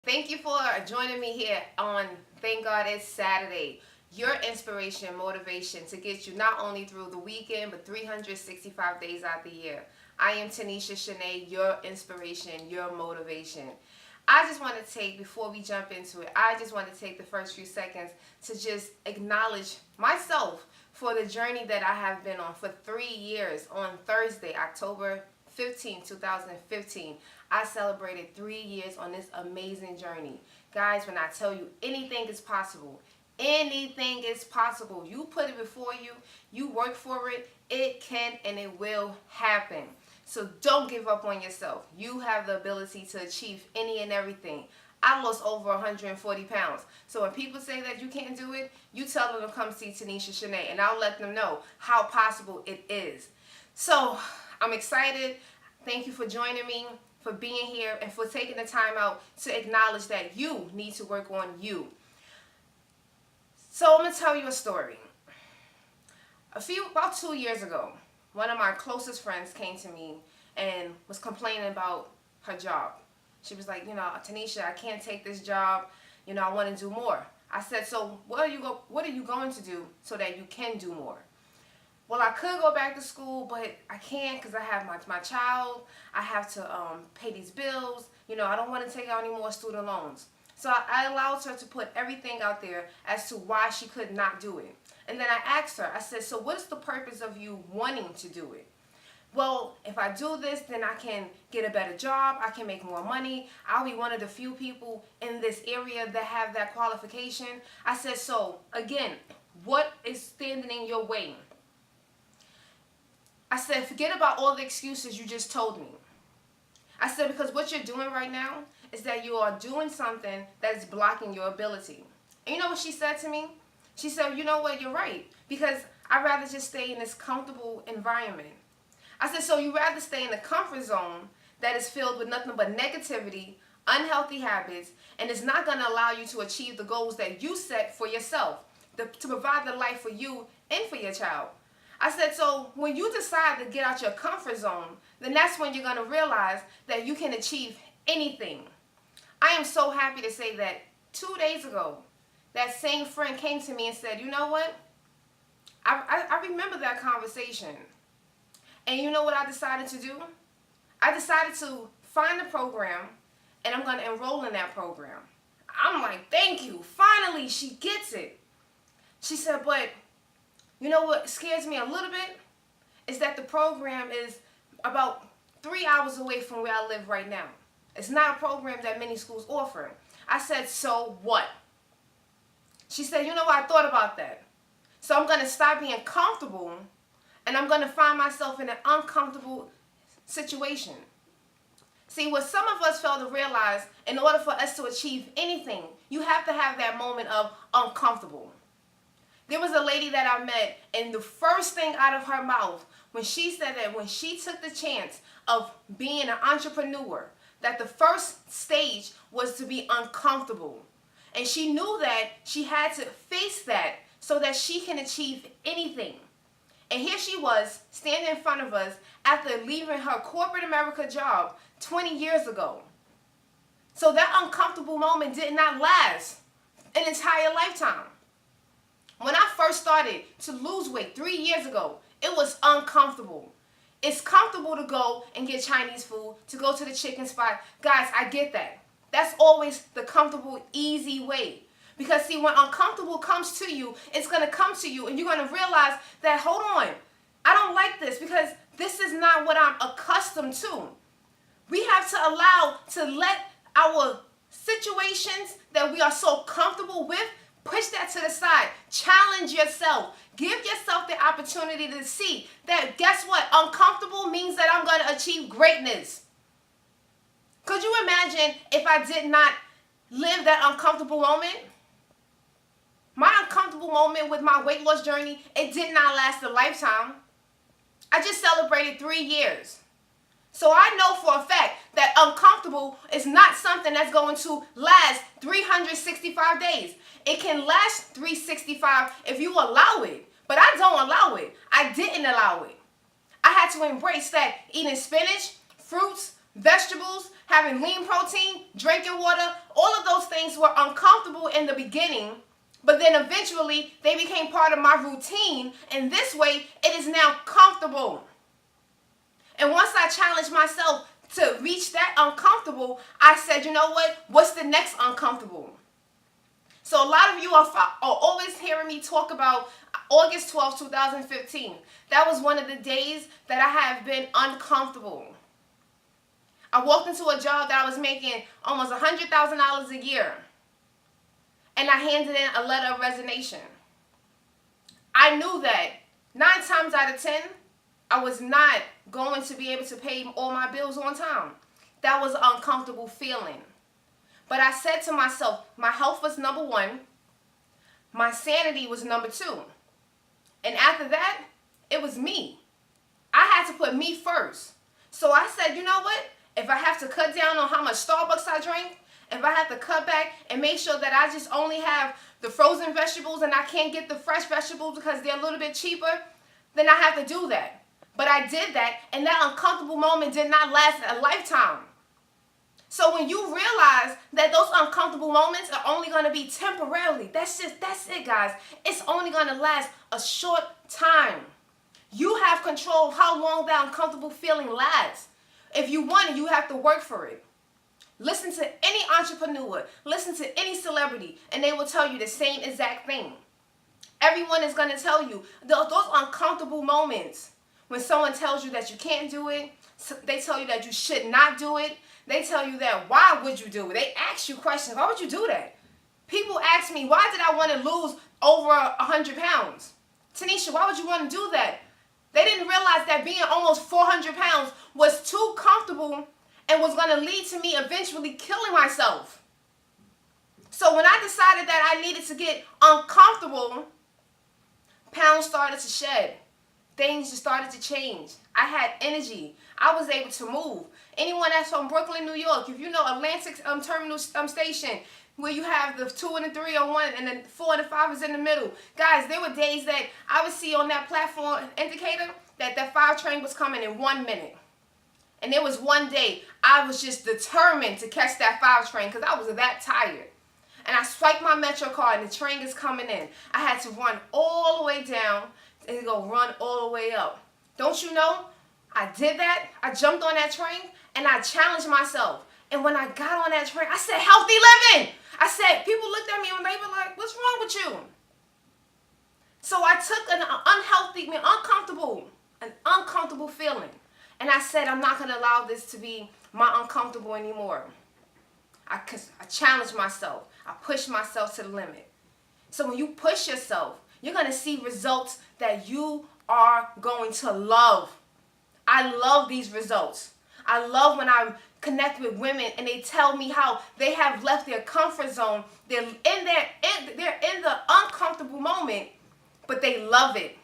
Thank you for joining me here on Thank God It's Saturday. Your inspiration, motivation to get you not only through the weekend, but 365 days out the year. I am Tanisha Shanee, your inspiration, your motivation. I just want to take, before we jump into it, I just want to take the first few seconds to just acknowledge myself for the journey that I have been on for 3 years. On Thursday, October 15, 2015, I celebrated 3 years on this amazing journey. Guys, when I tell you anything is possible, anything is possible. You put it before you, you work for it, it can and it will happen. So don't give up on yourself. You have the ability to achieve any and everything. I lost over 140 pounds. So when people say that you can't do it, you tell them to come see Tanisha Shanee, and I'll let them know how possible it is. So I'm excited. Thank you for joining me, for being here, and for taking the time out to acknowledge that you need to work on you. So I'm going to tell you a story. About 2 years ago, one of my closest friends came to me and was complaining about her job. She was like, Tanisha, I can't take this job. I want to do more. I said, so what are you going to do so that you can do more? Well, I could go back to school, but I can't because I have my child. I have to pay these bills. I don't want to take out any more student loans. So I allowed her to put everything out there as to why she could not do it. And then I asked her, I said, so what's the purpose of you wanting to do it? Well, if I do this, then I can get a better job. I can make more money. I'll be one of the few people in this area that have that qualification. I said, so again, what is standing in your way? I said, forget about all the excuses you just told me. I said, because what you're doing right now is that you are doing something that is blocking your ability. And you know what she said to me? She said, you know what, you're right. Because I'd rather just stay in this comfortable environment. I said, so you'd rather stay in the comfort zone that is filled with nothing but negativity, unhealthy habits, and is not going to allow you to achieve the goals that you set for yourself, to provide the life for you and for your child. I said, so when you decide to get out your comfort zone, then that's when you're going to realize that you can achieve anything. I am so happy to say that 2 days ago, that same friend came to me and said, you know what? I remember that conversation. And you know what I decided to do? I decided to find a program, and I'm going to enroll in that program. I'm like, thank you. Finally, she gets it. She said, but you know what scares me a little bit? Is that the program is about 3 hours away from where I live right now. It's not a program that many schools offer. I said, so what? She said, you know what, I thought about that. So I'm going to stop being comfortable, and I'm going to find myself in an uncomfortable situation. See, what some of us fail to realize, in order for us to achieve anything, you have to have that moment of uncomfortable. There was a lady that I met, and the first thing out of her mouth, when she said that when she took the chance of being an entrepreneur, that the first stage was to be uncomfortable. And she knew that she had to face that so that she can achieve anything. And here she was, standing in front of us after leaving her corporate America job 20 years ago. So that uncomfortable moment did not last an entire lifetime. When I first started to lose weight 3 years ago, it was uncomfortable. It's comfortable to go and get Chinese food, to go to the chicken spot. Guys, I get that. That's always the comfortable, easy way. Because see, when uncomfortable comes to you, it's going to come to you, and you're going to realize that, hold on, I don't like this because this is not what I'm accustomed to. We have to let our situations that we are so comfortable with, push that to the side. Challenge yourself. Give yourself the opportunity to see that, guess what? Uncomfortable means that I'm going to achieve greatness. Could you imagine if I did not live that uncomfortable moment? My uncomfortable moment with my weight loss journey, it did not last a lifetime. I just celebrated 3 years. So I know for a fact that uncomfortable is not something that's going to last 365 days. It can last 365 if you allow it, but I don't allow it. I didn't allow it. I had to embrace that eating spinach, fruits, vegetables, having lean protein, drinking water, all of those things were uncomfortable in the beginning, but then eventually they became part of my routine, and this way it is now comfortable. And once I challenged myself to reach that uncomfortable, I said, you know what? What's the next uncomfortable? So a lot of you are always hearing me talk about August 12, 2015. That was one of the days that I have been uncomfortable. I walked into a job that I was making almost $100,000 a year, and I handed in a letter of resignation. I knew that 9 times out of 10, I was not going to be able to pay all my bills on time. That was an uncomfortable feeling. But I said to myself, my health was number 1, my sanity was number 2. And after that, it was me. I had to put me first. So I said, you know what? If I have to cut down on how much Starbucks I drink, if I have to cut back and make sure that I just only have the frozen vegetables and I can't get the fresh vegetables because they're a little bit cheaper, then I have to do that. But I did that, and that uncomfortable moment did not last a lifetime. So when you realize that those uncomfortable moments are only going to be temporarily, that's it, guys. It's only going to last a short time. You have control of how long that uncomfortable feeling lasts. If you want it, you have to work for it. Listen to any entrepreneur, listen to any celebrity, and they will tell you the same exact thing. Everyone is going to tell you those uncomfortable moments when someone tells you that you can't do it, they tell you that you should not do it. They tell you that, why would you do it? They ask you questions. Why would you do that? People ask me, why did I want to lose over 100 pounds? Tanisha, why would you want to do that? They didn't realize that being almost 400 pounds was too comfortable and was going to lead to me eventually killing myself. So when I decided that I needed to get uncomfortable, pounds started to shed. Things just started to change. I had energy. I was able to move. Anyone that's from Brooklyn, New York, if you know Atlantic Terminal Station, where you have the 2 and the 3 on one and the 4 and the 5 is in the middle. Guys, there were days that I would see on that platform indicator that 5 train was coming in 1 minute. And there was one day I was just determined to catch that 5 train because I was that tired. And I swiped my Metro card and the train is coming in. I had to run all the way down and go run all the way up. Don't you know? I did that. I jumped on that train and I challenged myself. And when I got on that train, I said, healthy living. I said, people looked at me and they were like, what's wrong with you? So I took an uncomfortable feeling. And I said, I'm not going to allow this to be my uncomfortable anymore. I challenged myself. I pushed myself to the limit. So when you push yourself, you're going to see results that you are going to love. I love these results. I love when I connect with women and they tell me how they have left their comfort zone. They're in the uncomfortable moment, but they love it.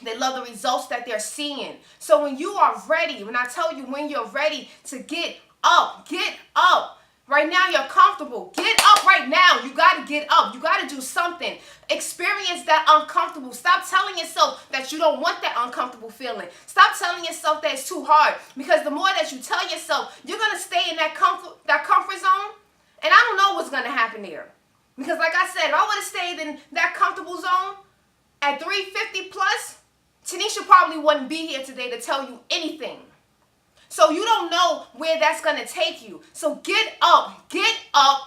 They love the results that they're seeing. So when you are ready, when I tell you when you're ready to get up, get up. Right now you're comfortable. Get up right now. You got to get up. You got to do something. Experience that uncomfortable. Stop telling yourself that you don't want that uncomfortable feeling. Stop telling yourself that it's too hard. Because the more that you tell yourself, you're going to stay in that comfort zone. And I don't know what's going to happen there. Because like I said, if I would have stayed in that comfortable zone at 350 plus, Tanisha probably wouldn't be here today to tell you anything. So you don't know where that's going to take you. So get up, get out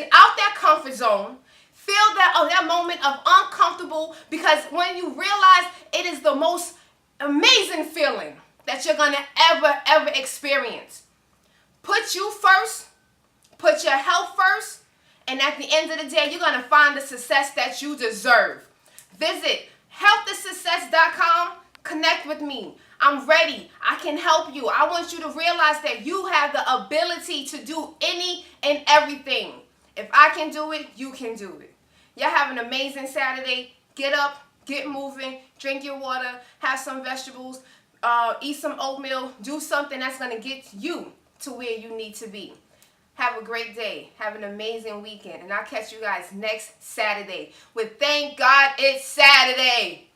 that comfort zone. Feel that moment of uncomfortable, because when you realize it is the most amazing feeling that you're going to ever experience. Put you first, put your health first, and at the end of the day, you're going to find the success that you deserve. Visit healththesuccess.com. Connect with me. I'm ready. I can help you. I want you to realize that you have the ability to do any and everything. If I can do it, you can do it. Y'all have an amazing Saturday. Get up, get moving, drink your water, have some vegetables, eat some oatmeal, do something that's going to get you to where you need to be. Have a great day. Have an amazing weekend. And I'll catch you guys next Saturday with Thank God It's Saturday.